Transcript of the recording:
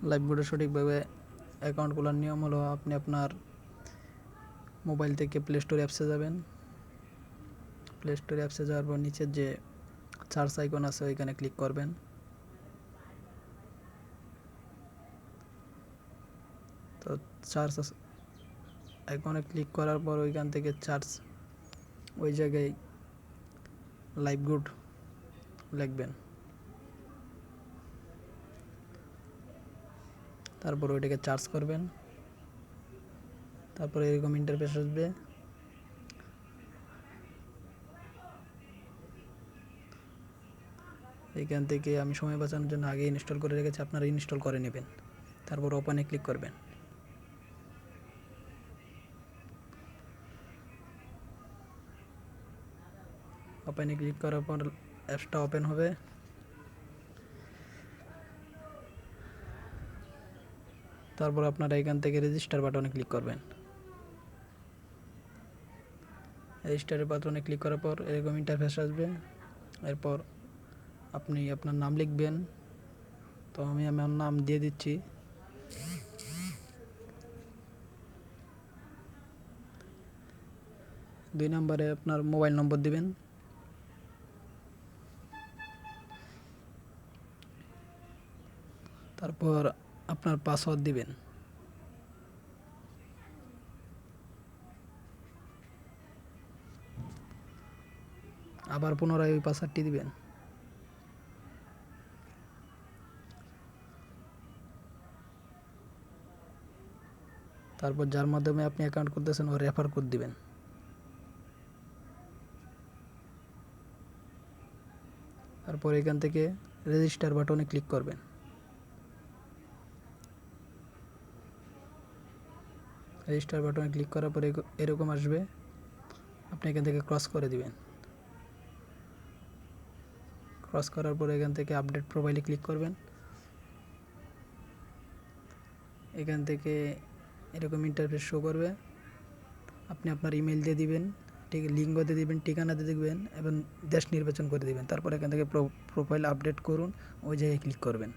লাইভবোর্ডে সঠিকভাবে অ্যাকাউন্ট খোলার নিয়ম হলো আপনি আপনার মোবাইল থেকে প্লে স্টোর অ্যাপসে যাবেন। প্লে স্টোর অ্যাপসে যাওয়ার পর নিচের যে সার্চ আইকন আছে ওইখানে ক্লিক করবেন। তো সার্চ আইকনে ক্লিক করার পর ওইখান থেকে সার্চ ওই জায়গায় লাইভবোর্ড লিখবেন। তারপর ওইটাকে সার্চ করবেন। তারপরে এরকম ইন্টারফেস আসবে। এখান থেকে আমি সময় বাঁচানোর জন্য আগে ইনস্টল করে রেখেছি, আপনারা ইনস্টল করে নেবেন। তারপর ওপেনে ক্লিক করবেন। ওপেনে ক্লিক করার পর অ্যাপসটা ওপেন হবে। তারপর আপনারা এখান থেকে রেজিস্টার বাটনে ক্লিক করবেন। রেজিস্টারের বাটনে ক্লিক করার পর এরকম ইন্টারফেস আসবে। এরপর আপনি আপনার নাম লিখবেন। তো আমি আমার নাম দিয়ে দিচ্ছি। দুই নম্বরে আপনার মোবাইল নম্বর দিবেন। তারপর আপনার পাসওয়ার্ড দিবেন। আবার পুনরায় ওই পাসওয়ার্ডটি দিবেন। তারপর যার মাধ্যমে আপনি অ্যাকাউন্ট করতেছেন ও রেফার কোড দিবেন। তারপর এখান থেকে রেজিস্টার বাটনে ক্লিক করবেন। রেজিস্টার বাটনে ক্লিক করার পরে এরকম আসবে। আপনি এখান থেকে ক্রস করে দিবেন। ক্রস করার পরে এখান থেকে আপডেট প্রোফাইলে ক্লিক করবেন। এখান থেকে এরকম ইন্টারফেস শো করবে। আপনি আপনার ইমেল দিয়ে দিবেন, ঠিক লিঙ্ক দিয়ে দিবেন, ঠিকানা দিয়ে দিবেন এবং দেশ নির্বাচন করে দিবেন। তারপর এখান থেকে প্রোফাইল আপডেট করুন, ওই জায়গায় ক্লিক করবেন।